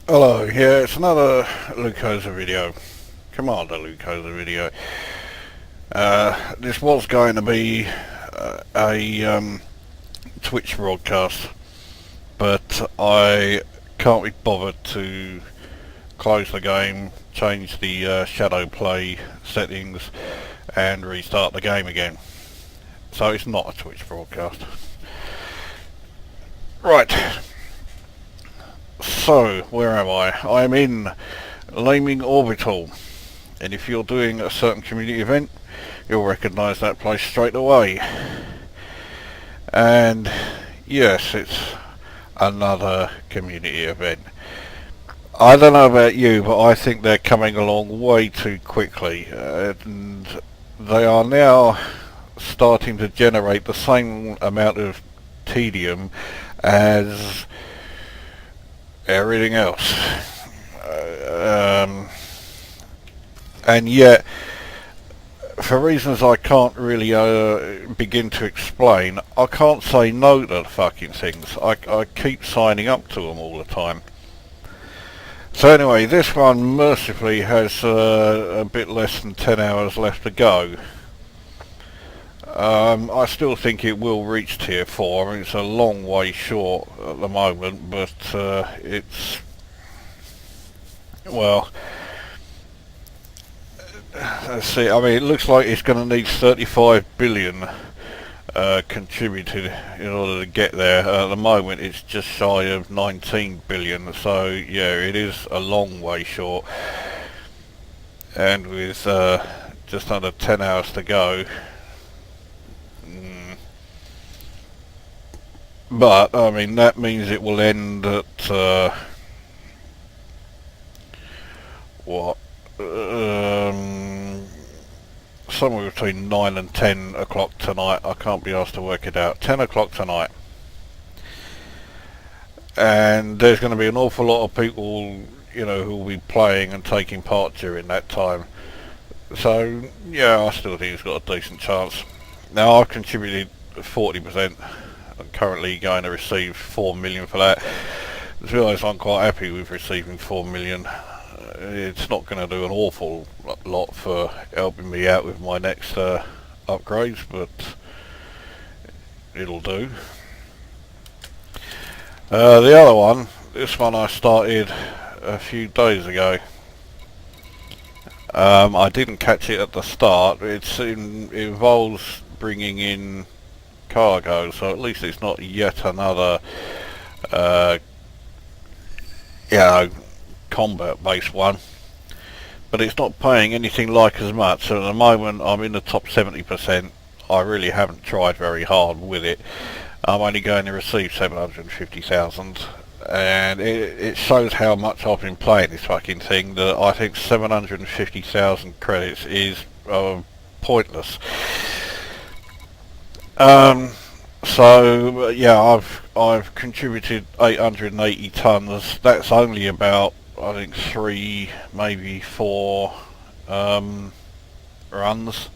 Hello, yeah, it's another Lucosa video. Commander Lucosa video. This was going to be a Twitch broadcast, but I can't be bothered to close the game, change the ShadowPlay settings, and restart the game again. So it's not a Twitch broadcast. Right. So, where am I? I'm in Laming Orbital, and if you're doing a certain community event, you'll recognise that place straight away. And yes, it's another community event. I don't know about you, but I think they're coming along way too quickly, and they are now starting to generate the same amount of tedium as everything else. And yet, for reasons I can't really begin to explain, I can't say no to the fucking things. I keep signing up to them all the time. So anyway, this one mercifully has a bit less than 10 hours left to go. I still think it will reach tier 4. I mean, it's a long way short at the moment, but it's... well... let's see, I mean, it looks like it's going to need 35 billion contributed in order to get there. At the moment it's just shy of 19 billion, so yeah, it is a long way short. And with just under 10 hours to go, but I mean that means it will end at what? Somewhere between 9 and 10 o'clock tonight. I can't be asked to work it out. 10 o'clock tonight. And there's going to be an awful lot of people, you know, who will be playing and taking part during that time. So, yeah, I still think it's got a decent chance. Now, I've contributed 40%. I'm currently going to receive 4 million for that. To be honest, I'm quite happy with receiving 4 million. It's not going to do an awful lot for helping me out with my next upgrades, but it'll do. The other one, this one I started a few days ago. I didn't catch it at the start. It involves bringing in cargo, so at least it's not yet another you know, combat based one, but it's not paying anything like as much. So at the moment I'm in the top 70%. I really haven't tried very hard with it. I'm only going to receive 750,000, and it shows how much I've been playing this fucking thing that I think 750,000 credits is pointless. So yeah, I've contributed 880 tons. That's only about, I think, 3, maybe 4 runs.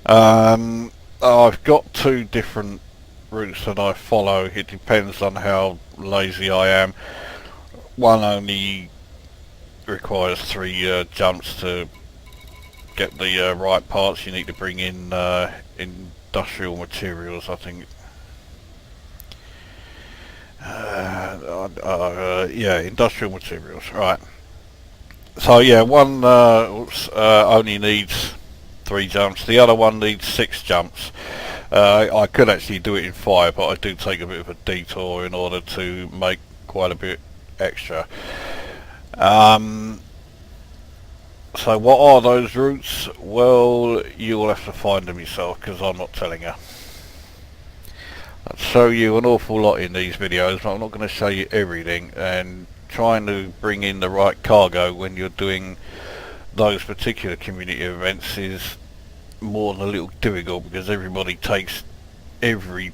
I've got 2 different routes that I follow. It depends on how lazy I am. One only requires 3 jumps to get the right parts. You need to bring in industrial materials, I think. Yeah, industrial materials, right. So yeah, one only needs 3 jumps, the other one needs 6 jumps. I could actually do it in 5, but I do take a bit of a detour in order to make quite a bit extra. So what are those routes? Well, you'll have to find them yourself, because I'm not telling you. I'll show you an awful lot in these videos, but I'm not going to show you everything, and trying to bring in the right cargo when you're doing those particular community events is more than a little difficult, because everybody takes every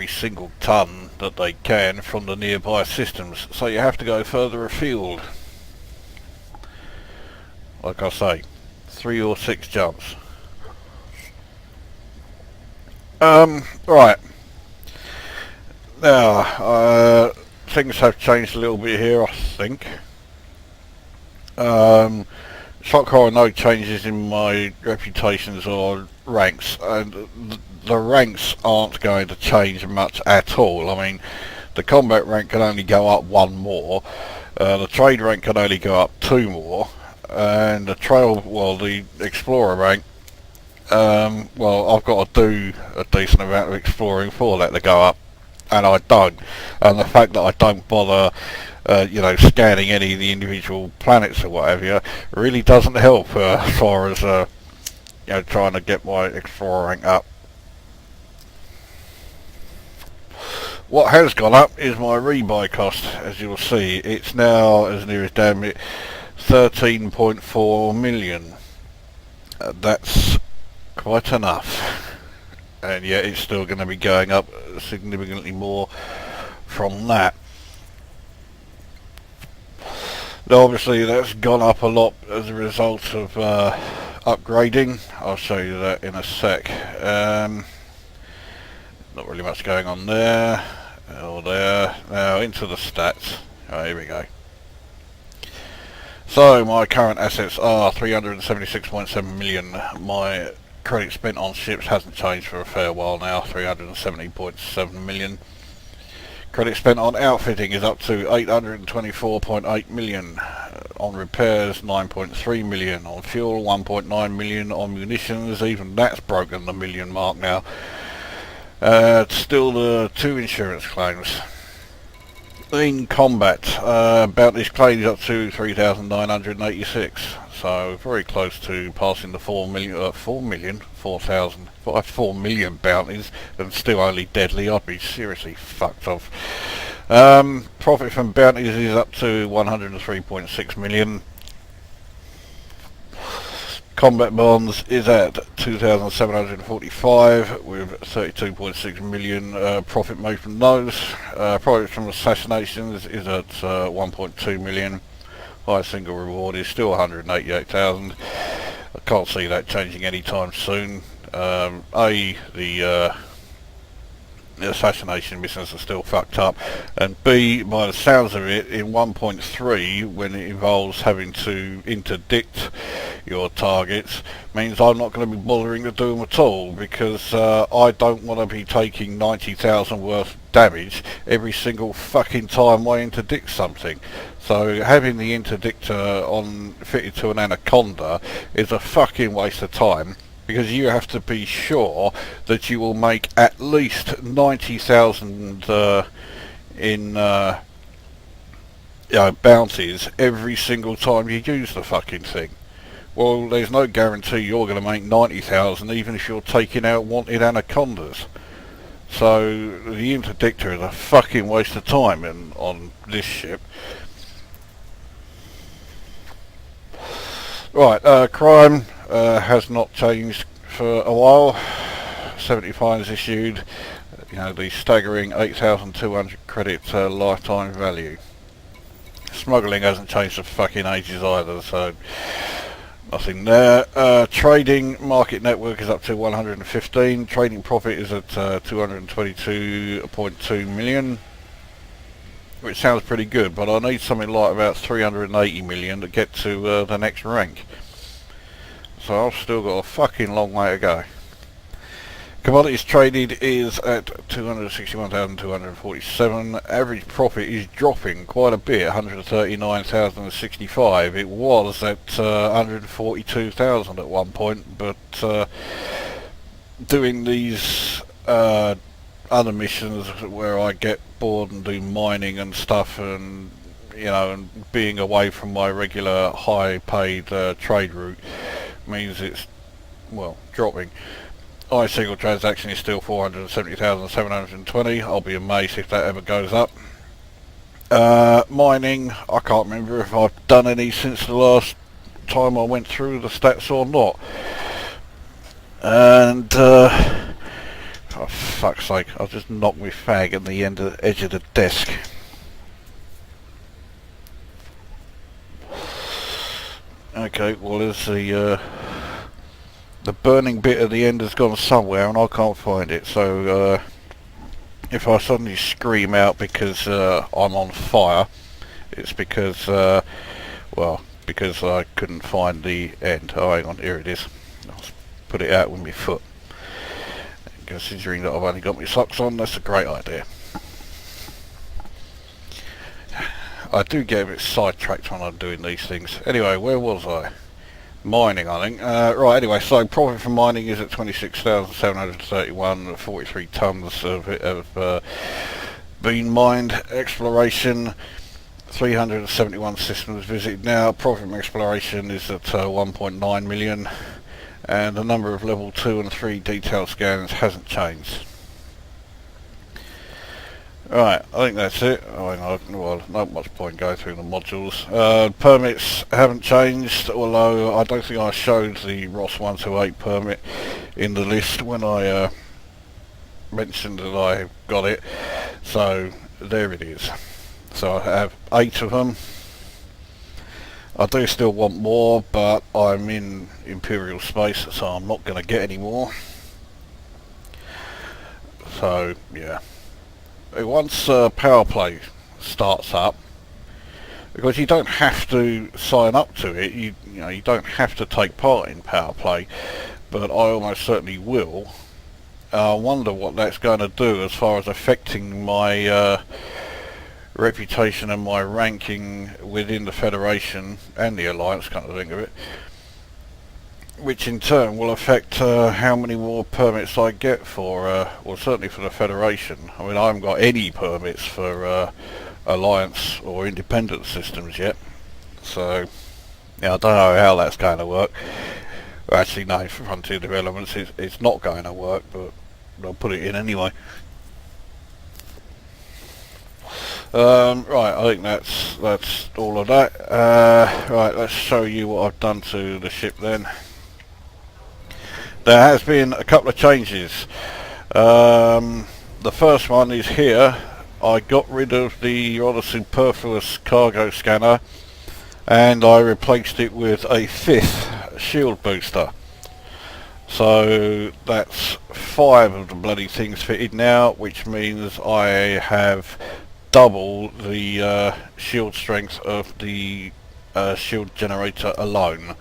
single ton that they can from the nearby systems, so you have to go further afield. Like I say, 3 or 6 jumps. Right. Now, things have changed a little bit here, I think. So far, no changes in my reputations or ranks, and the ranks aren't going to change much at all. I mean, the combat rank can only go up one more, the trade rank can only go up two more, and the explorer rank, well, I've got to do a decent amount of exploring for that to go up, and I don't. And the fact that I don't bother scanning any of the individual planets or whatever really doesn't help as far as trying to get my explorer rank up. What has gone up is my rebuy cost. As you'll see, it's now, as near as damn it, 13.4 million. That's quite enough, and yet it's still going to be going up significantly more from that. Now, obviously that's gone up a lot as a result of upgrading. I'll show you that in a sec. Not really much going on there or there. Now into the stats. Oh, here we go. So my current assets are 376.7 million. My credit spent on ships hasn't changed for a fair while now, 370.7 million. Credit spent on outfitting is up to 824.8 million. On repairs, 9.3 million. On fuel, 1.9 million. On munitions, even that's broken the million mark now. Still the 2 insurance claims. In combat, bounties claimed up to 3,986, so very close to passing the 4 million bounties, and still only deadly. I'd be seriously fucked off. Profit from bounties is up to 103.6 million. Combat bonds is at 2,745 with 32.6 million profit made from those. Profit from assassinations is at 1.2 million. Highest single reward is still 188,000. I can't see that changing anytime soon. The assassination missions are still fucked up, and B, by the sounds of it, in 1.3, when it involves having to interdict your targets, means I'm not going to be bothering to do them at all, because I don't want to be taking 90,000 worth of damage every single fucking time I interdict something. So having the interdictor fitted to an anaconda is a fucking waste of time, because you have to be sure that you will make at least 90,000 in bounties every single time you use the fucking thing. Well, there's no guarantee you're going to make 90,000 even if you're taking out wanted anacondas. So the interdictor is a fucking waste of time on this ship. Right, crime has not changed for a while. 70 fines issued, the staggering 8,200 credit lifetime value. Smuggling hasn't changed for fucking ages either, so nothing there. Trading market network is up to 115. Trading profit is at 222.2 million. Which sounds pretty good, but I need something like about 380 million to get to the next rank. So I've still got a fucking long way to go. Commodities traded is at 261,247. Average profit is dropping quite a bit, 139,065. It was at 142,000 at one point, but doing these other missions where I get bored and do mining and stuff, and and being away from my regular high paid trade route means it's dropping. Single transaction is still 470,720. I'll be amazed if that ever goes up. Mining, I can't remember if I've done any since the last time I went through the stats or not. And for fuck's sake, I'll just knock my fag at the edge of the desk. Okay, well there's the burning bit at the end has gone somewhere and I can't find it, so if I suddenly scream out because I'm on fire, it's because, well, because I couldn't find the end. Oh, hang on, here it is. I'll put it out with my foot. Considering that I've only got my socks on, that's a great idea. I do get a bit sidetracked when I'm doing these things. Anyway, where was I? Mining, I think. Right, anyway, so profit from mining is at 26,731, 43 tonnes of been mined. Exploration, 371 systems visited now. Profit from exploration is at 1.9 million. And the number of level 2 and 3 detailed scans hasn't changed. Right, I think that's it. Well, not much point going through the modules. Permits haven't changed, although I don't think I showed the ROS 128 permit in the list when I mentioned that I got it. So there it is. So I have 8 of them. I do still want more, but I'm in Imperial space, so I'm not going to get any more. So yeah. Once Powerplay starts up, because you don't have to sign up to it, you know you don't have to take part in Powerplay, but I almost certainly will. I wonder what that's going to do as far as affecting my reputation and my ranking within the Federation and the Alliance, kind of think of it, which in turn will affect how many more permits I get for, well, certainly for the Federation. I mean, I haven't got any permits for Alliance or independent systems yet, so yeah, I don't know how that's going to work. Well, actually, no, for Frontier Developments it's not going to work, but I'll put it in anyway. Right, I think that's all of that. Right, let's show you what I've done to the ship then. There has been a couple of changes. The first one is here. I got rid of the rather superfluous cargo scanner and I replaced it with a 5th shield booster. So that's 5 of the bloody things fitted now, which means I have double the shield strength of the shield generator alone.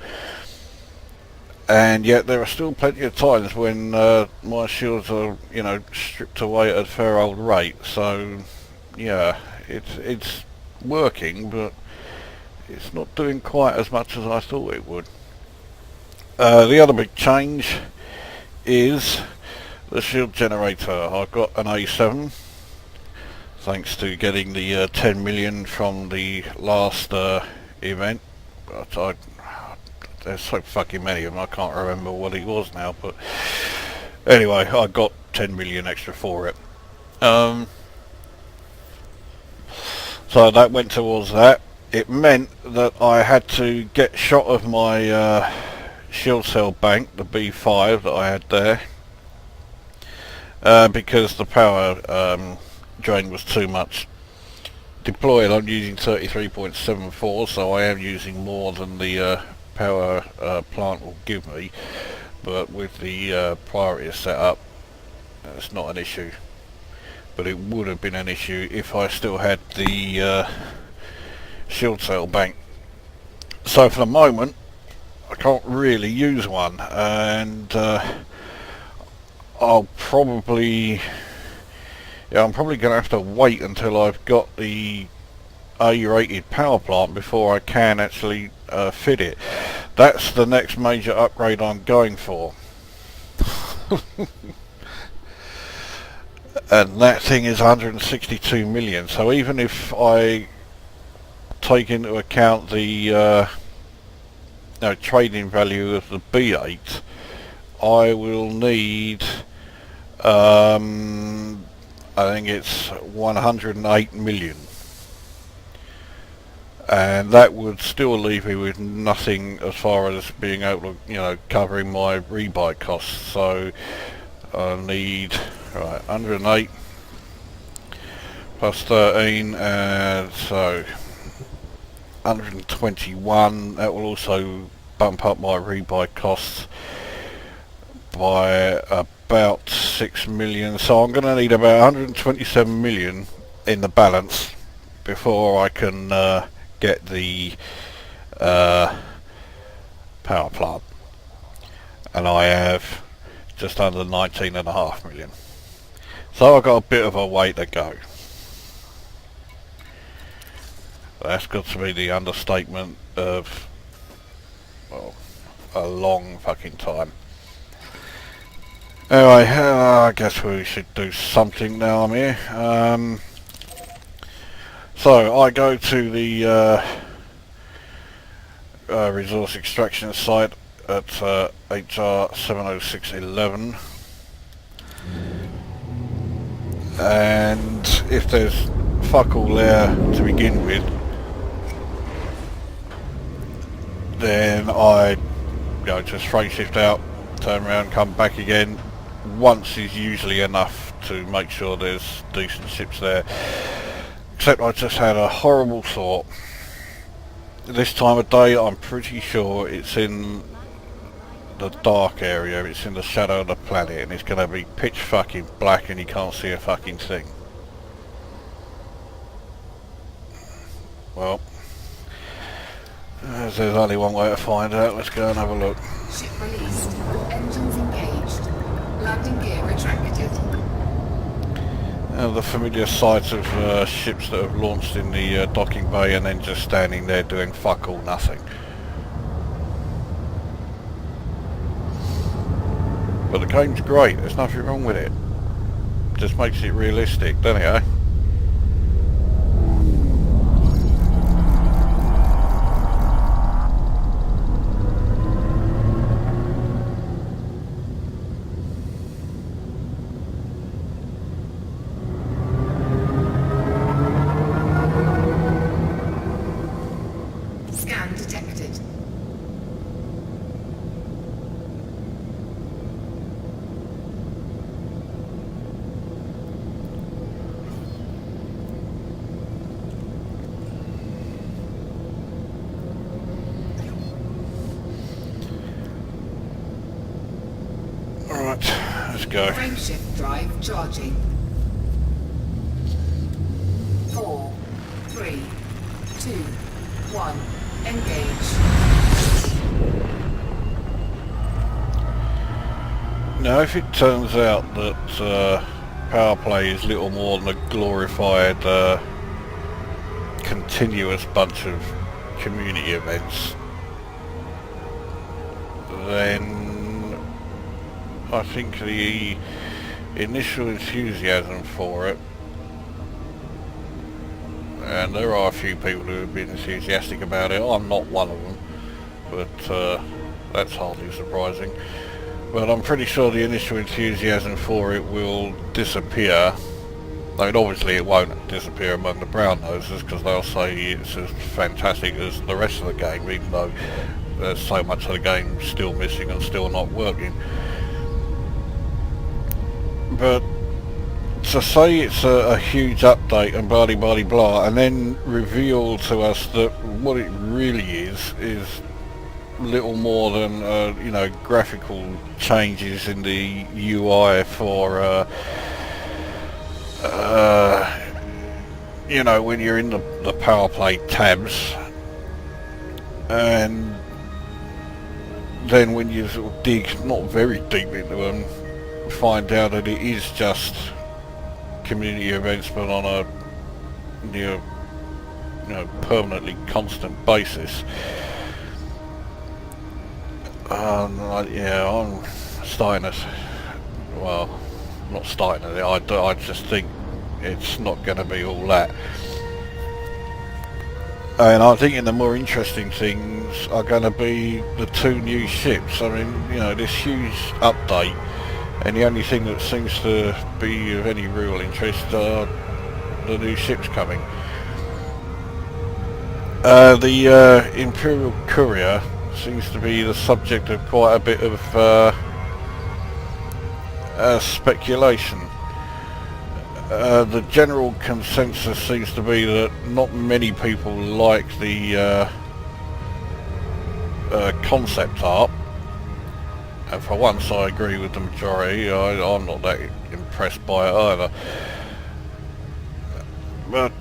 And yet there are still plenty of times when my shields are, you know, stripped away at a fair old rate. So yeah, it's working, but it's not doing quite as much as I thought it would. The other big change is the shield generator. I've got an A7, thanks to getting the 10 million from the last event. But there's so fucking many of them, I can't remember what it was now, but anyway, I got 10 million extra for it. So that went towards that. It meant that I had to get shot of my shield cell bank, the B5 that I had there, because the power drain was too much. Deployed I'm using 33.74, so I am using more than the power plant will give me, but with the priority set up, it's not an issue. But it would have been an issue if I still had the shield cell bank. So for the moment I can't really use one, and I'm probably going to have to wait until I've got the A-rated power plant before I can actually fit it. That's the next major upgrade I'm going for. And that thing is 162 million, so even if I take into account the trading value of the B8, I will need I think it's 108 million, and that would still leave me with nothing as far as being able to, you know, covering my rebuy costs. So I need 108 plus 13, and so 121. That will also bump up my rebuy costs by about 6 million, so I'm going to need about 127 million in the balance before I can get the power plant, and I have just under 19.5 million, so I've got a bit of a way to go. That's got to be the understatement of, well, a long fucking time. Anyway, I guess we should do something now I'm here. So I go to the resource extraction site at HR70611, and if there's fuck all there to begin with, then I go just frame shift out, turn around, come back again. Once is usually enough to make sure there's decent ships there, except I just had a horrible thought. This time of day I'm pretty sure it's in the dark area, it's in the shadow of the planet, and it's going to be pitch fucking black and you can't see a fucking thing. Well, there's only one way to find out. Let's go and have a look. Ship released. Engines engaged. Landing gear retracted. The familiar sight of ships that have launched in the docking bay and then just standing there doing fuck all nothing. But the game's great, there's nothing wrong with it. Just makes it realistic, doesn't it, eh? Scan detected. Alright, let's go. Frameshift drive charging. 4, 3, 2, 1. Engage. Now if it turns out that Powerplay is little more than a glorified continuous bunch of community events, then I think the initial enthusiasm for it, and there are a few people who have been enthusiastic about it, I'm not one of them, but that's hardly surprising. But I'm pretty sure the initial enthusiasm for it will disappear. I mean, obviously it won't disappear among the brown nosers, because they'll say it's as fantastic as the rest of the game, even though there's so much of the game still missing and still not working. But to say it's a huge update and blah blah blah, and then reveal to us that what it really is little more than you know, graphical changes in the UI for you know, when you're in the Powerplay tabs, and then when you sort of dig not very deep into them, find out that it is just community events but on a near, you know, permanently constant basis. Yeah, I'm starting to, well, not starting to, I just think it's not going to be all that. And I think the more interesting things are going to be the two new ships. I mean, you know, this huge update, and the only thing that seems to be of any real interest are the new ships coming. The Imperial Courier seems to be the subject of quite a bit of speculation. The general consensus seems to be that not many people like the concept art, And for once I agree with the majority. I'm not that impressed by it either. But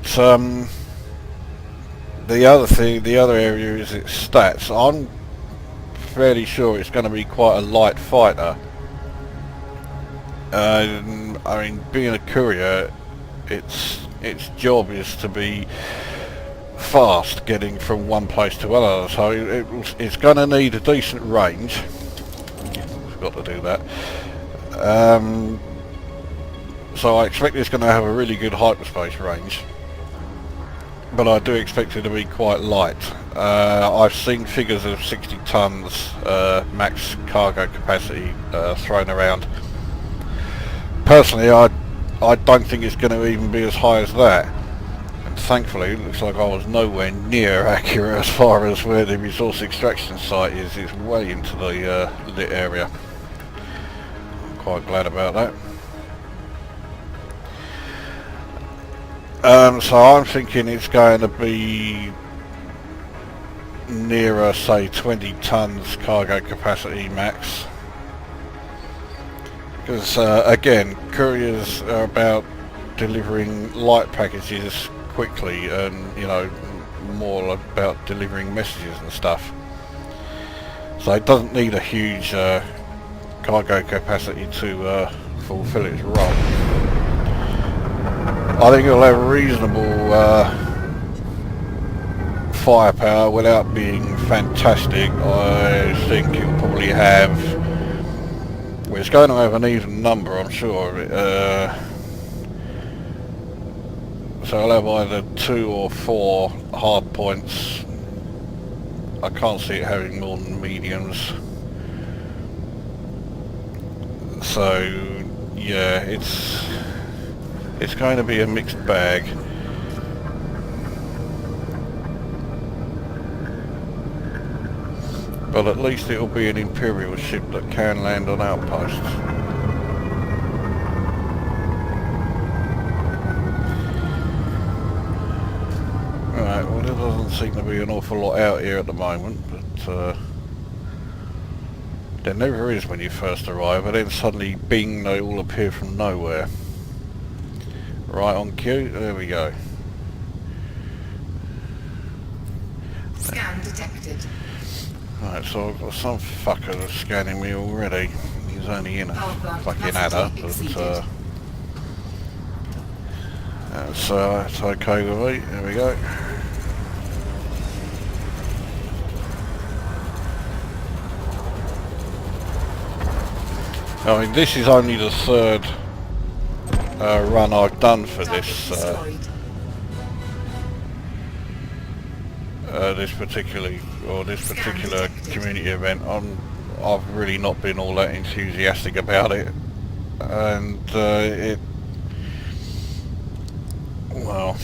the other area is its stats. I'm fairly sure it's going to be quite a light fighter. I mean, being a courier, its job is to be fast getting from one place to another, so it's going to need a decent range. Forgot to do that. So I expect it's going to have a really good hyperspace range, but I do expect it to be quite light. I've seen figures of 60 tons max cargo capacity thrown around. Personally, I don't think it's going to even be as high as that. And thankfully, it looks like I was nowhere near accurate as far as where the resource extraction site is. It's way into the lit area. I'm quite glad about that. So I'm thinking it's going to be nearer, say, 20 tons cargo capacity max. Because again, couriers are about delivering light packages quickly, and you know, more about delivering messages and stuff. So it doesn't need a huge cargo capacity to fulfill its role. I think it'll have reasonable firepower without being fantastic. I think it'll probably have... well, it's going to have an even number, I'm sure. So I'll have either 2 or 4 hard points. I can't see it having more than mediums. So yeah, it's going to be a mixed bag. But at least it'll be an Imperial ship that can land on outposts. Right, well, there doesn't seem to be an awful lot out here at the moment, but there never is when you first arrive, and then suddenly, bing, they all appear from nowhere. Right on cue, there we go. Scan detected. Right, so I've got some fucker that's scanning me already. He's only in a fucking adder, but that's okay with me. There we go. I mean, this is only the third run I've done for this this particular community event. I've really not been all that enthusiastic about it, and well,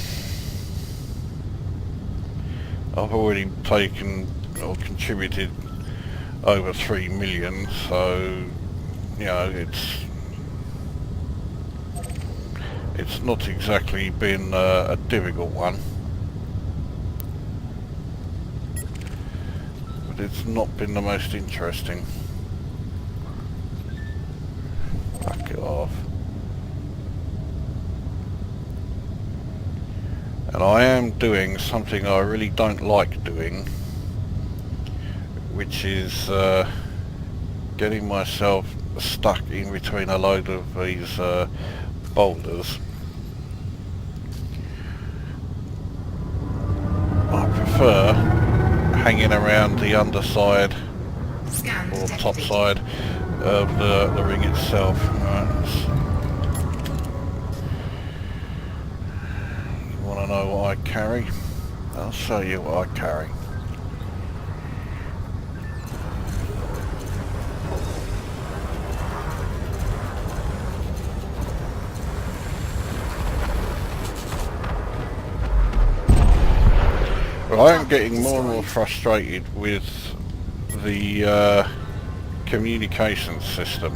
I've already taken or contributed over 3 million, so you know, it's not exactly been a difficult one, but it's not been the most interesting. Fuck it off. And I am doing something I really don't like doing, which is getting myself stuck in between a load of these boulders. I prefer hanging around the underside or top side of the ring itself. Right, you want to know what I carry? I'll show you what I carry. Well, I am getting more and more frustrated with the communications system.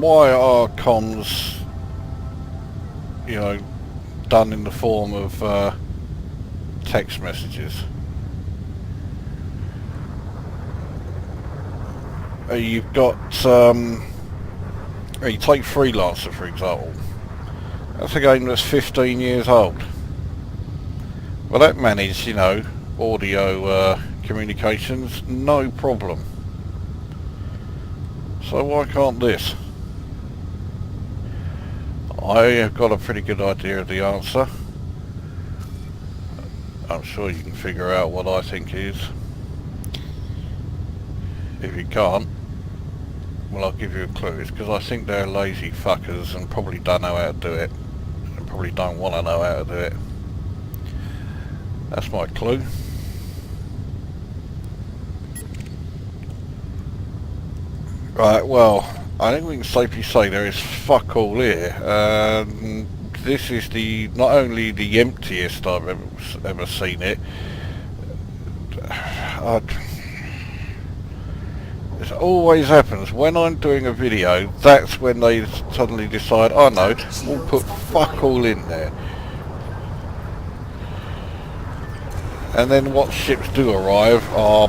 Why are comms, you know, done in the form of text messages? you've got, you take Freelancer for example. That's a game that's 15 years old. Well, that managed, you know, audio communications, no problem. So why can't this? I have got a pretty good idea of the answer. I'm sure you can figure out what I think is. If you can't, well, I'll give you a clue. It's because I think they're lazy fuckers and probably don't know how to do it. And probably don't want to know how to do it. That's my clue. Right, well, I think we can safely say there is fuck all here. This is not only the emptiest I've ever seen it. It always happens when I'm doing a video. That's when they suddenly decide, oh no, we'll put fuck all in there. And then what ships do arrive are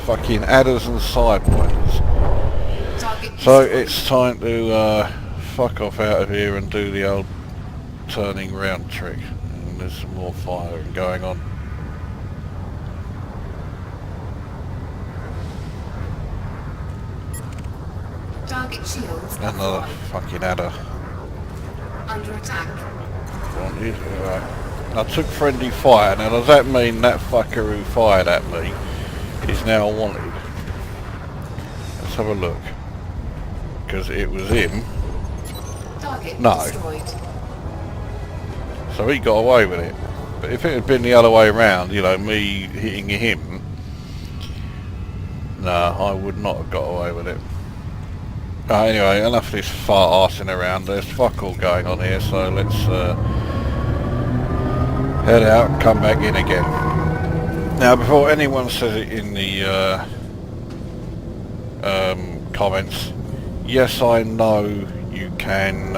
fucking adders and sidewinders. So it's time to fuck off out of here and do the old turning round trick. And there's some more firing going on. Target shields. Another fucking adder. Under attack. Wanted. Right. I took friendly fire. Now does that mean that fucker who fired at me is now wanted? Let's have a look. Because it was him. Target no. Destroyed. So he got away with it. But if it had been the other way around, you know, me hitting him, no, I would not have got away with it. Anyway, enough of this fart arsing around. There's fuck all going on here, so let's head out and come back in again. Now, before anyone says it in the comments, yes, I know you can,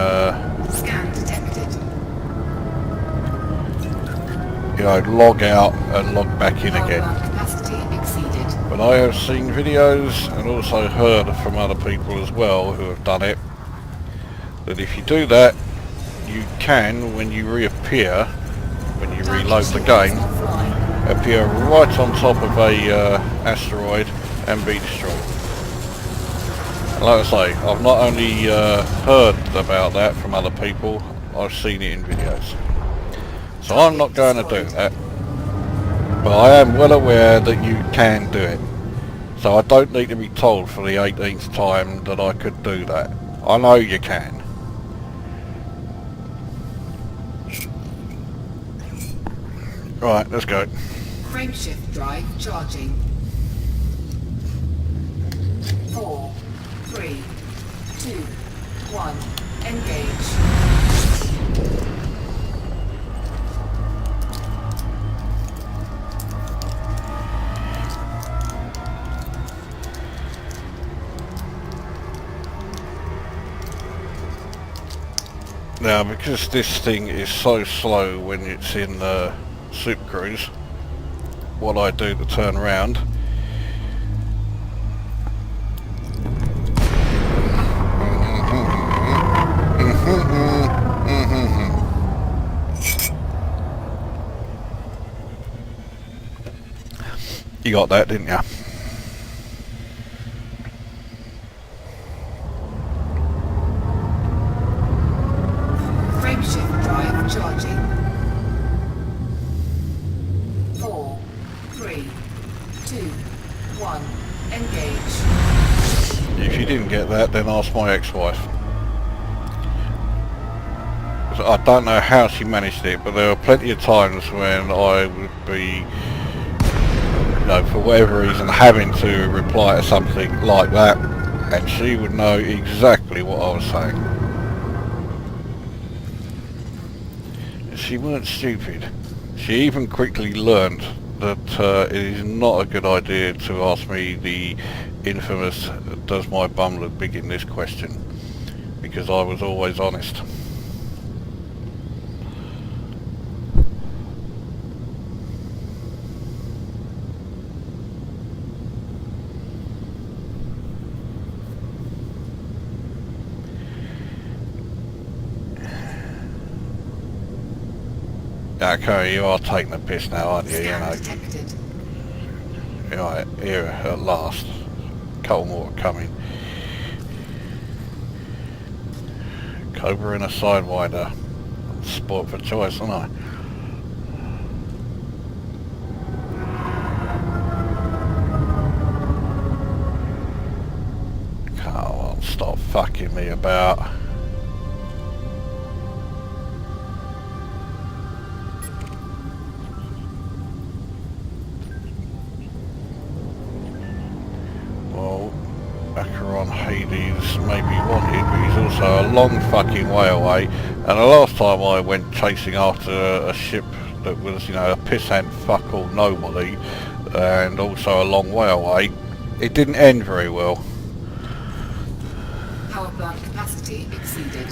Scan detected. you know, log out and log back in again. Capacity exceeded. But I have seen videos and also heard from other people as well who have done it, that if you do that, you can, when you reappear, when you reload the game, appear right on top of a asteroid and be destroyed. And like I say, I've not only heard about that from other people, I've seen it in videos. So I'm not going to do that. But I am well aware that you can do it. So I don't need to be told for the 18th time that I could do that. I know you can. Right, let's go. Frameshift drive charging. 4, 3, 2, 1. Engage. Now, because this thing is so slow when it's in Super Cruise, what I do to turn around you got that, didn't you? Frameshift drive charging. 4, 3, 2, 1. Engage. If you didn't get that, then ask my ex-wife. I don't know how she managed it, but there were plenty of times when I would be, you know, for whatever reason, having to reply to something like that, and she would know exactly what I was saying. She weren't stupid. She even quickly learned that it is not a good idea to ask me the infamous "does my bum look big" in this question, because I was always honest. Okay, you are taking the piss now, aren't you? Scan You know. detected. Right, here at last. Couple more coming. Cobra in a Sidewinder. Sport for choice, aren't I? Come on, stop fucking me about. Well, Acheron Hades may be wanted, but he's also a long fucking way away. And the last time I went chasing after a ship that was, you know, a pissant fuck all nobody, and also a long way away, it didn't end very well. Power plant capacity exceeded.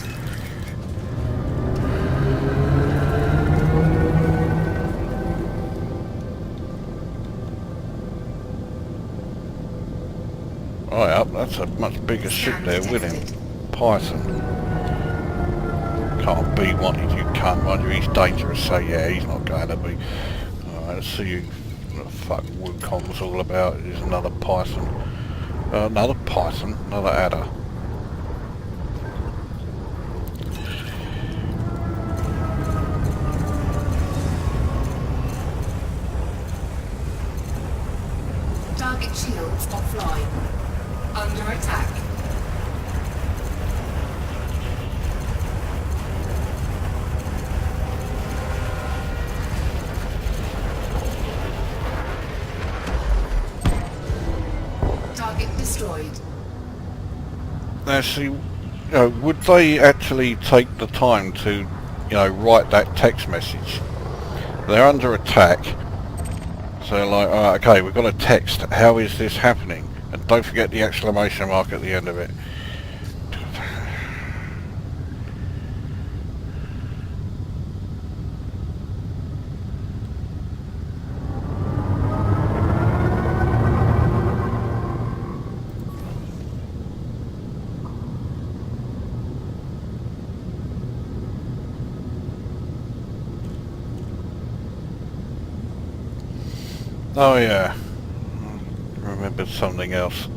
Right up, that's a much bigger ship there with him. Python. Can't be wanted, you cunt. Mind you, he's dangerous, so yeah, he's not going to be. Alright, let's see what the fuck Wukong's all about. There's another Python. Another Python, another adder. Target shields offline. Under attack. Target destroyed. Now see, you know, would they actually take the time to, you know, write that text message? They're under attack. So like, alright, okay, we've got a text. How is this happening? And don't forget the exclamation mark at the end of it. Oh yeah, remembered something else.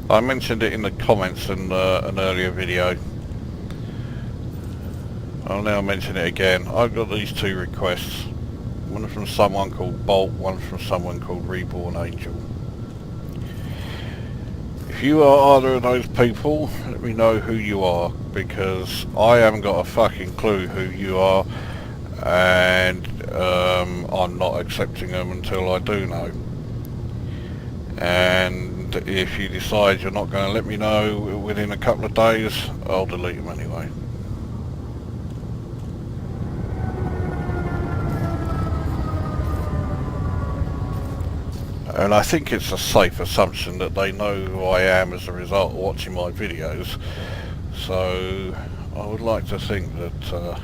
I mentioned it in the comments in an earlier video. I'll now mention it again. I've got these two requests. One from someone called Bolt, one from someone called Reborn Angel. If you are either of those people, let me know who you are, because I haven't got a fucking clue who you are, and I'm not accepting them until I do know. And if you decide you're not going to let me know within a couple of days, I'll delete them anyway. And I think it's a safe assumption that they know who I am as a result of watching my videos. So I would like to think that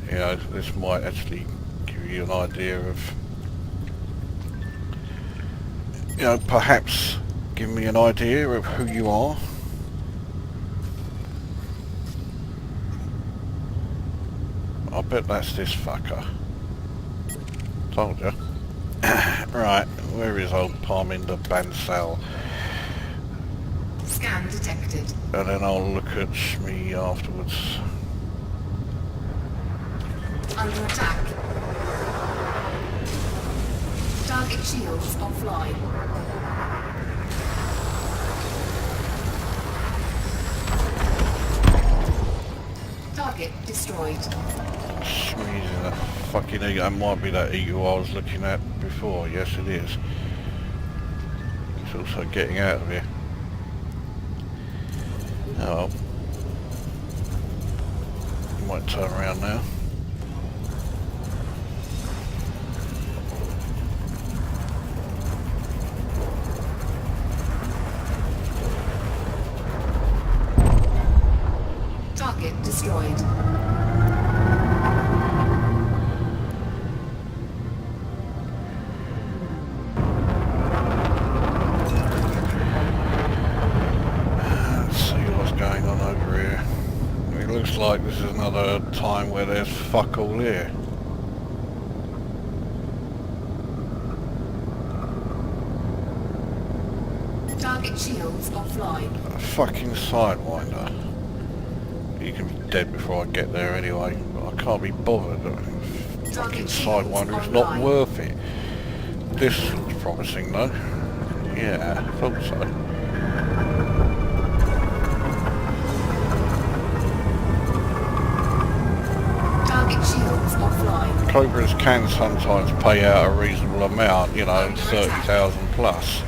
you know, this might actually give you an idea of, you know, perhaps give me an idea of who you are. I bet that's this fucker. Told ya. Right, where is old Parminder Bansal? Scan detected. And then I'll look at Shmi afterwards. Under attack. Target shields offline. Target destroyed. Shmi's in a fucking eagle. That might be that eagle I was looking at before. Yes, it is. It's also getting out of here. Oh well. Might turn around now. Target destroyed. Let's see what's going on over here. It looks like this another time where there's fuck all here. Target shields offline. A fucking sidewinder. You can be dead before I get there anyway, but I can't be bothered. Fucking sidewinder is not worth it. This looks promising though. Yeah, I thought so. Target shields offline. Cobras can sometimes pay out a reasonable amount, you know, 30,000 plus.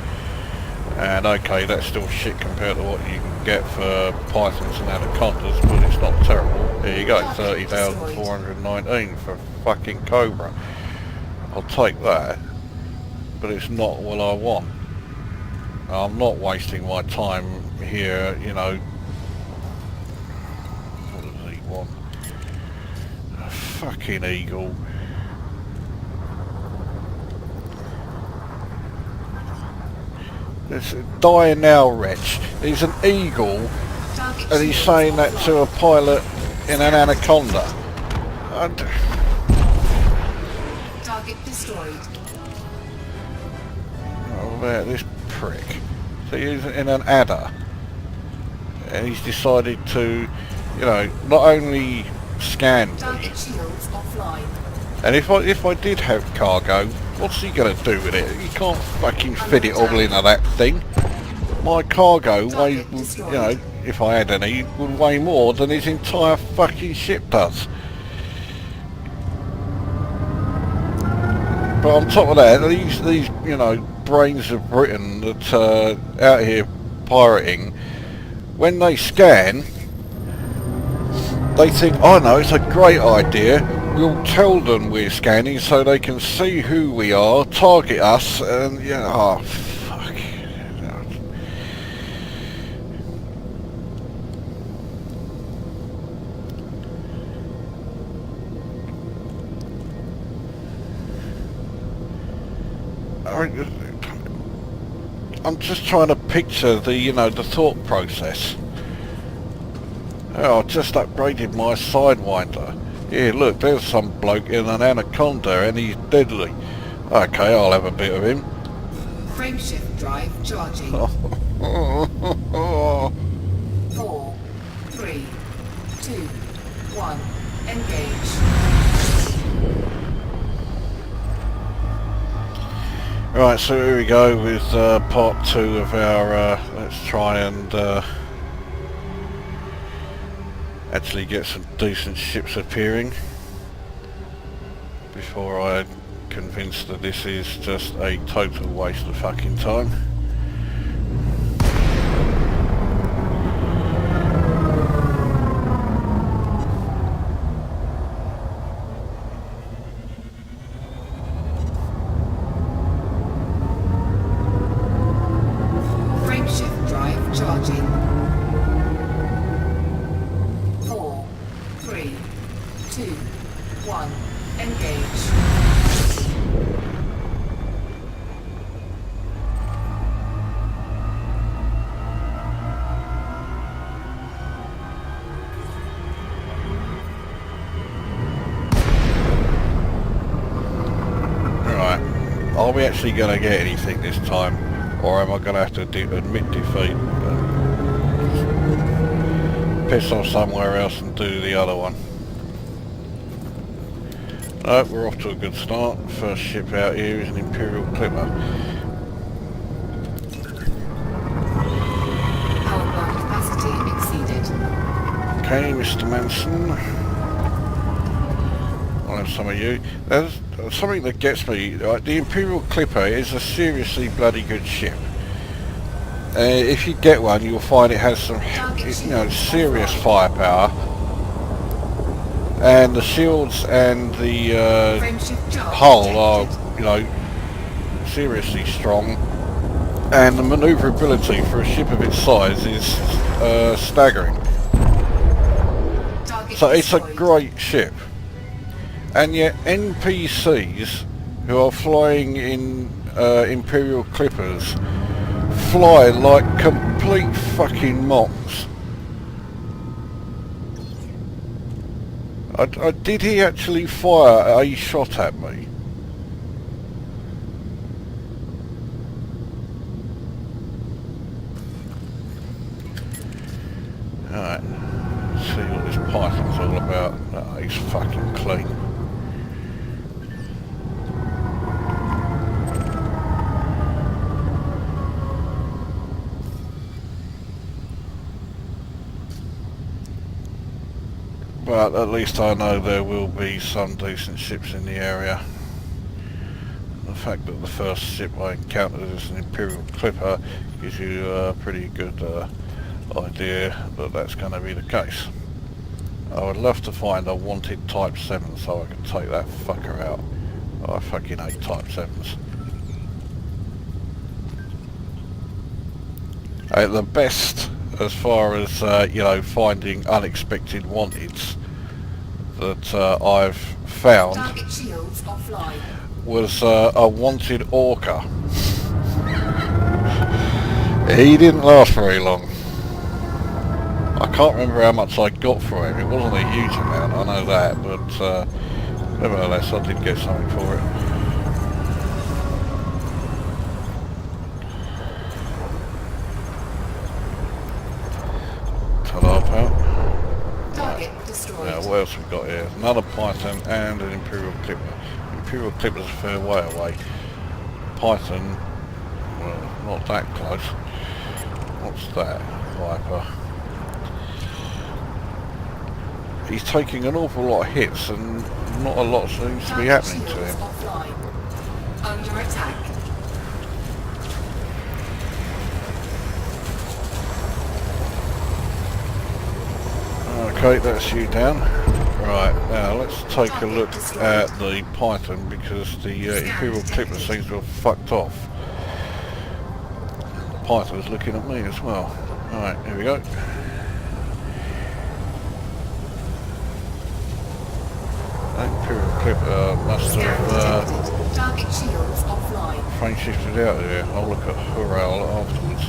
And okay, that's still shit compared to what you can get for pythons and anacondas, but it's not terrible. Here you go, 30,419 for fucking Cobra. I'll take that, but it's not what I want. I'm not wasting my time here, you know. What does he want? A fucking eagle. It's dying now, wretch. He's an eagle, and he's saying that to a pilot in an anaconda. Target destroyed. What about this prick? So he's in an adder, and he's decided to, you know, not only scan me, Target shields offline. and if I did have cargo, what's he gonna do with it? He can't fucking fit it all into that thing. My cargo weighs, you know, if I had any, would weigh more than his entire fucking ship does. But on top of that, these you know, brains of Britain that are out here pirating, when they scan, they think, oh no, it's a great idea. We'll tell them we're scanning so they can see who we are, target us, and yeah, oh fuck. I'm just trying to picture the, you know, the thought process. Oh, I've just upgraded my sidewinder. Yeah, look, there's some bloke in an anaconda and he's deadly. Okay, I'll have a bit of him. Frameshift drive charging. 4, 3, 2, 1. Engage. Right, so here we go with part 2 of our, let's try and actually get some decent ships appearing before I'm convinced that this is just a total waste of fucking time. Frameshift drive charging. 4, 3, 2, 1. Engage. Right, are we actually going to get anything this time, or am I going to have to admit defeat? Piss off somewhere else and do the other one. No, we're off to a good start. First ship out here is an Imperial Clipper. Power plant capacity exceeded. Okay, Mr. Manson. I'll have some of you. There's something that gets me. Right, the Imperial Clipper is a seriously bloody good ship. If you get one, you'll find it has some, you know, serious firepower. And the shields and the hull are, you know, seriously strong, and the manoeuvrability for a ship of its size is staggering. So it's a great ship, and yet NPCs who are flying in Imperial Clippers fly like complete fucking mocks. Did he actually fire a shot at me? Alright, let's see what this Python's all about. Oh, he's fucking clean. But at least I know there will be some decent ships in the area. The fact that the first ship I encountered is an Imperial Clipper gives you a pretty good idea that that's going to be the case. I would love to find a wanted Type 7 so I can take that fucker out. I fucking hate Type 7s. The best as far as you know, finding unexpected wanteds that I've found was a wanted Orca. He didn't last very long. I can't remember how much I got for him. It wasn't a huge amount, I know that, but nevertheless I did get something for it. Now what else we got here? Another Python and an Imperial Clipper. Imperial Clipper's a fair way away. Python, well, not that close. What's that? Viper. He's taking an awful lot of hits and not a lot seems to be happening to him. Under attack. Okay, that's you down. Right, now let's take a look at the Python because the Imperial Clipper seems to have fucked off. The Python's looking at me as well. Alright, here we go. That Imperial Clipper must have Target shields offline. frame shifted out here. I'll look at Hural afterwards.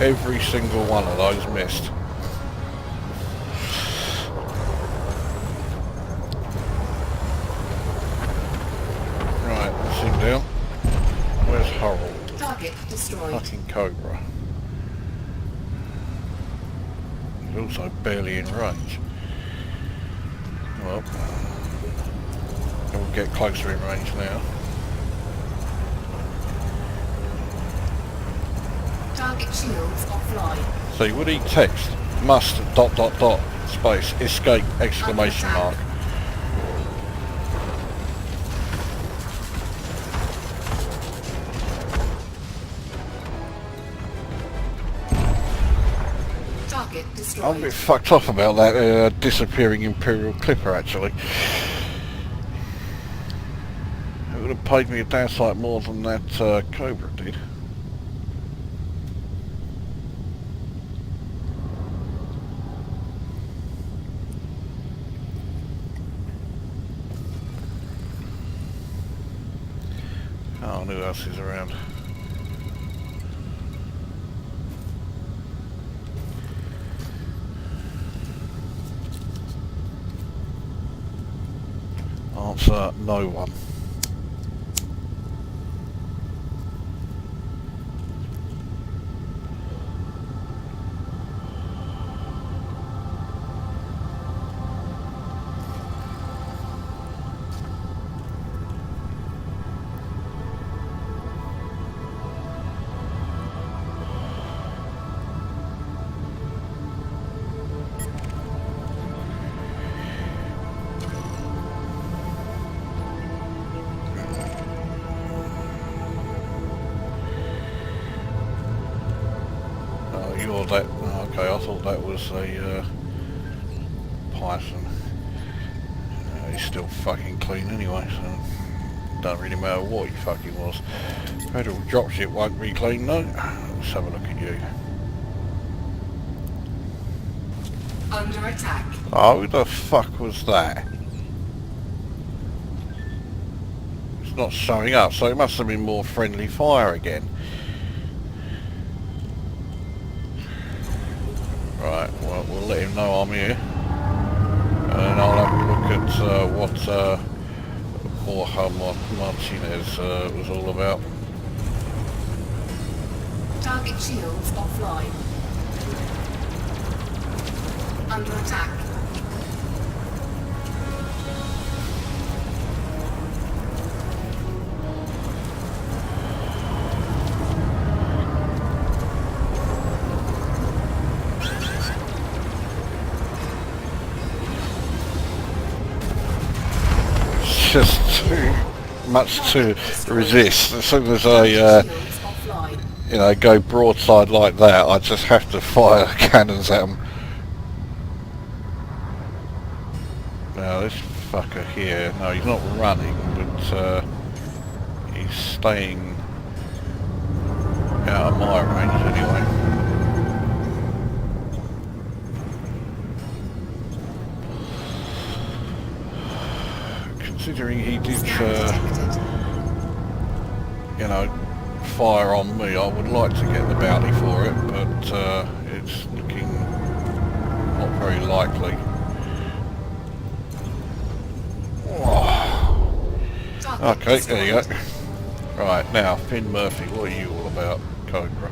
Every single one of those missed. Right, that's him down. Where's Harold? Target destroyed. Fucking Cobra. He's also barely in range. Well, we'll get closer in range now. Target shields offline. See, would he text must ... space escape exclamation mark? Target destroyed. I'm a bit fucked off about that disappearing Imperial Clipper actually. It would have paid me a damn sight more than that Cobra did. Oh, who else is around? Answer, no one. That, okay, I thought that was a Python. He's still fucking clean anyway, so don't really matter what he fucking was. Federal dropship won't be clean though. Let's have a look at you. Under attack. Oh, who the fuck was that? It's not showing up, so it must have been more friendly fire again. we'll let him know I'm here. And then I'll have a look at what Jorge Martinez was all about. Target shields offline. Under attack. Just too much to resist. As soon as I you know, go broadside like that, I just have to fire cannons at them. Now this fucker here, no, he's not running, but he's staying out of my range anyway. Considering he did, you know, fire on me, I would like to get the bounty for it, but it's looking not very likely. Okay, there you go. Right, now, Finn Murphy, what are you all about, Cobra?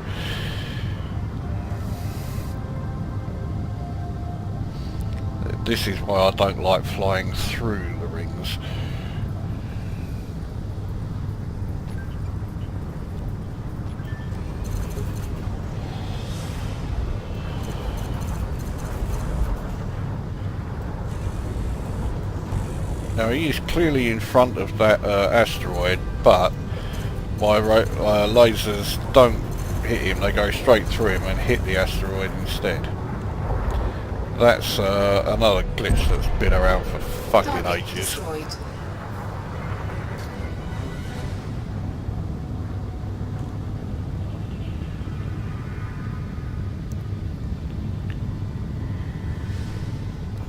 This is why I don't like flying through the rings. Now he is clearly in front of that asteroid, but my lasers don't hit him, they go straight through him and hit the asteroid instead. That's another glitch that's been around for fucking ages.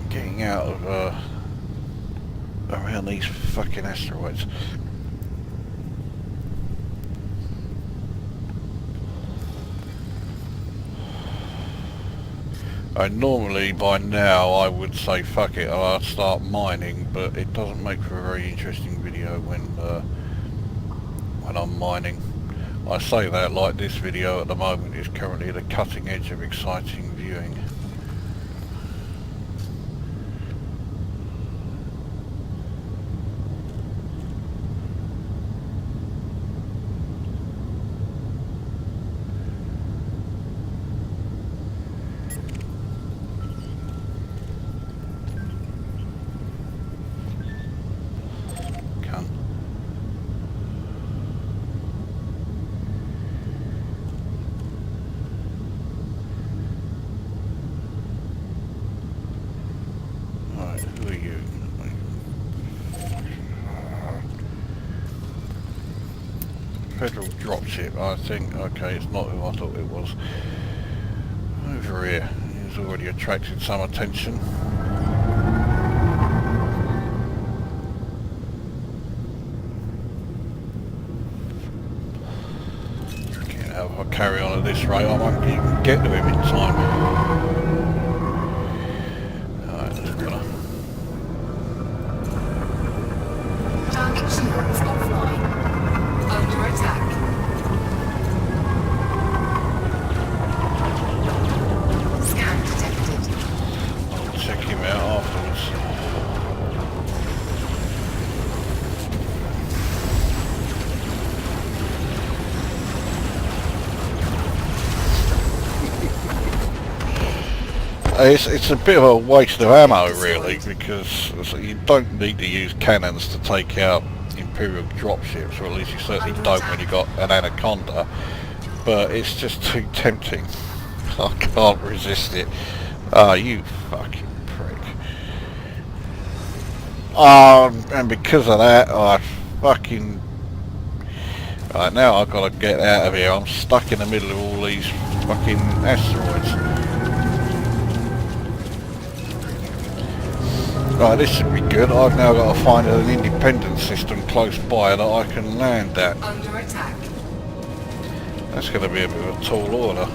Getting out of around these fucking asteroids. Normally by now I would say fuck it, I'll start mining, but it doesn't make for a very interesting video when I'm mining. I say that like this video at the moment is currently the cutting edge of exciting viewing. Federal dropship, I think. Okay, it's not who I thought it was. Over here, he's already attracted some attention. If I carry on at this rate, I won't even get to him in time. Alright, just gonna... Target shields offline. Under attack. Scan detected. I'll check him out afterwards. It's a bit of a waste of ammo really, because you don't need to use cannons to take out Imperial dropships, or at least you certainly don't when you got an Anaconda, but it's just too tempting. I can't resist it. Ah, you fucking prick. And because of that, I fucking... Right, now I've got to get out of here. I'm stuck in the middle of all these fucking asteroids. Right, this should be good. I've now got to find an independent system close by that I can land at. Under attack. That's going to be a bit of a tall order.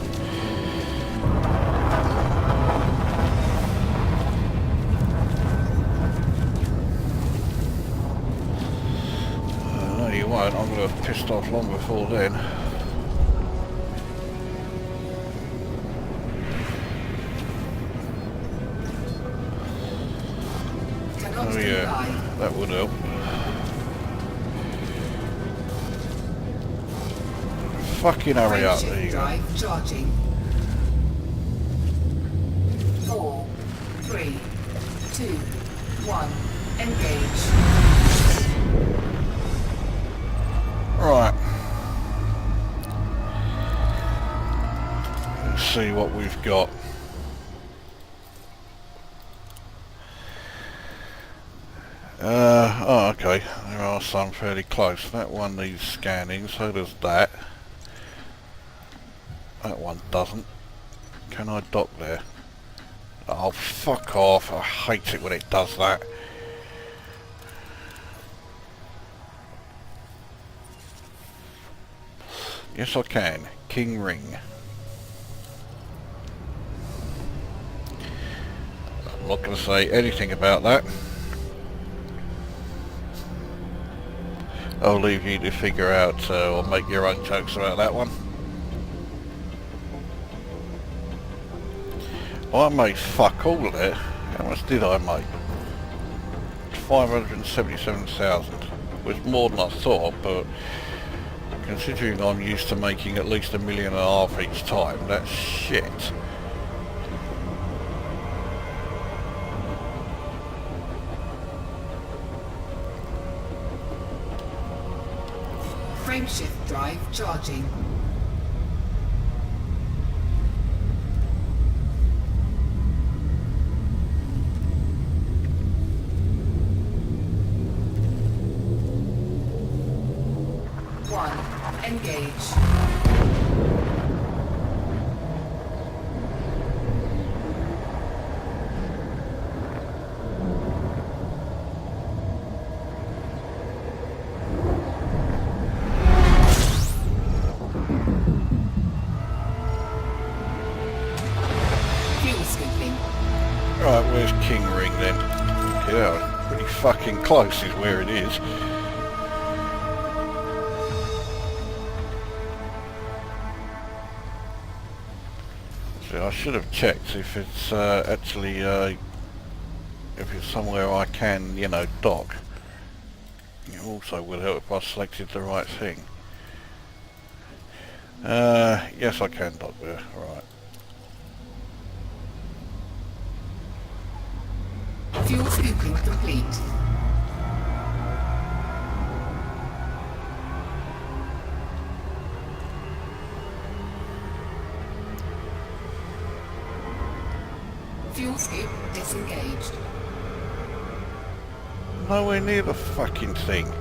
would have pissed off long before then. Oh yeah, that would help. Fucking hurry up, there you go. Charging. 4, 3, 2, 1, engage. Right. Let's see what we've got. Oh okay, there are some fairly close. That one needs scanning, so does that. That one doesn't. Can I dock there? Oh, fuck off. I hate it when it does that. Yes, I can. King Ring. I'm not going to say anything about that. I'll leave you to figure out or make your own jokes about that one. I made fuck all of it. How much did I make? 577,000. Which is more than I thought, but considering I'm used to making at least $1.5 million each time, that's shit. Frameshift drive charging. Engage. Fuel skipping. Right, where's King Ring then? Yeah, pretty fucking close is where it is. I should have checked if it's actually if it's somewhere I can, you know, dock. It also would help if I selected the right thing. Yes, I can dock there. Right. Fuel scooping complete. Fuel scoop disengaged. Nowhere near the fucking thing.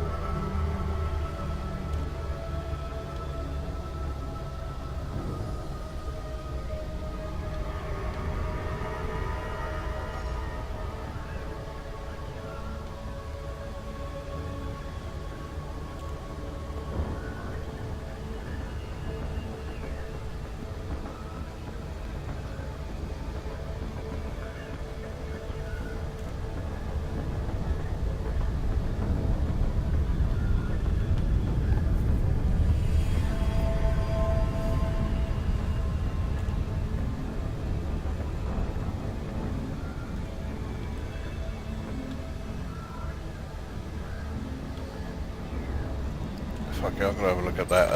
Okay, I'm going to have a look at that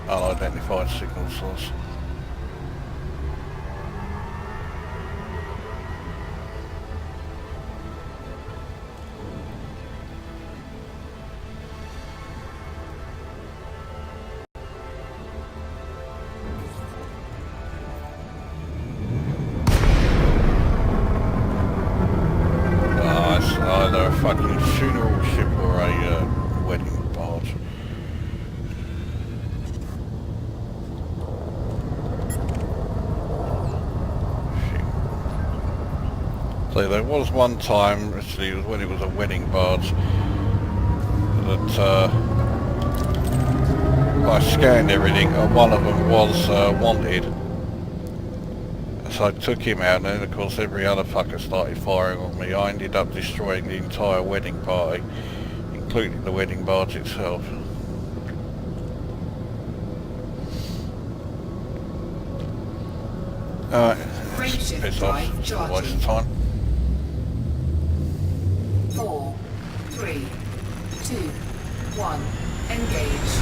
unidentified signal source. Oh, it's either a fucking funeral ship or a wedding barge. So there was one time, actually it was when it was a wedding barge, that I scanned everything and one of them was wanted. So I took him out and then of course every other fucker started firing on me. I ended up destroying the entire wedding party, including the wedding barge itself. Alright, Frameshift piss off. drive Waste of charging. time. 4, 3, 2, 1. Engage.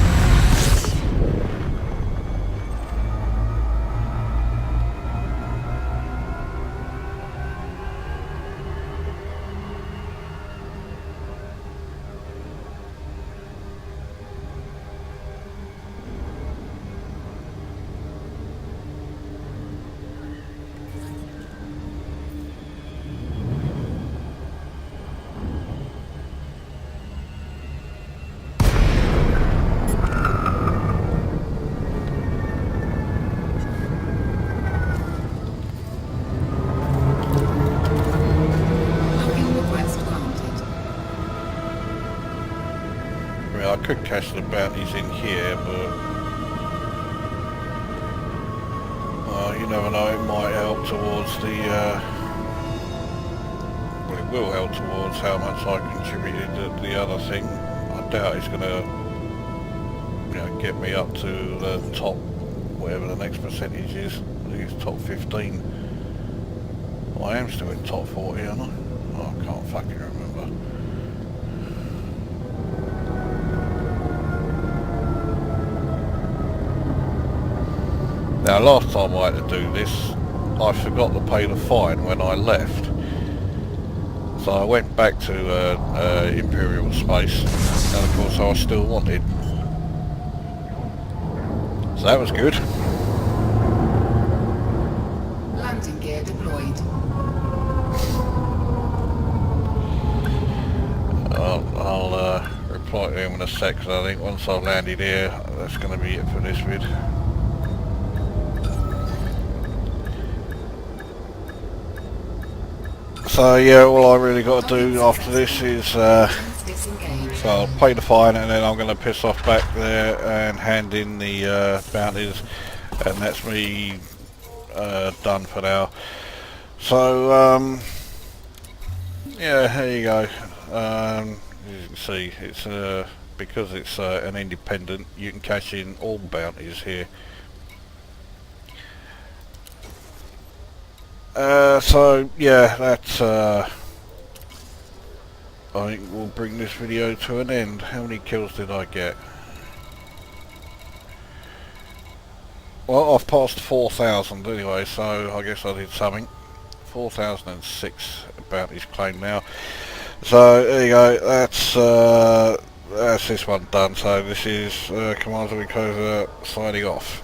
I could cash the bounties in here, but you never know, it might help towards the well, it will help towards how much I contributed to the other thing. I doubt it's going to, you know, get me up to the top, whatever the next percentage is. I think it's top 15. Well, I am still in top 40, aren't I? Oh, I can't fucking remember. Now, last time I had to do this, I forgot to pay the fine when I left. So I went back to Imperial Space, and of course I was still wanted. So that was good. Landing gear deployed. I'll reply to him in a sec, because I think once I've landed here, that's going to be it for this vid. So yeah, all I really got to do after this is so I'll pay the fine, and then I'm going to piss off back there and hand in the bounties, and that's me done for now. So yeah, there you go. As you can see, it's because it's an independent, you can cash in all bounties here. So yeah, that's I think we'll bring this video to an end. How many kills did I get? Well, I've passed 4,000 anyway, so I guess I did something. 4,006 bounties claimed now. So there you go, that's this one done. So this is Commander Corsair signing off.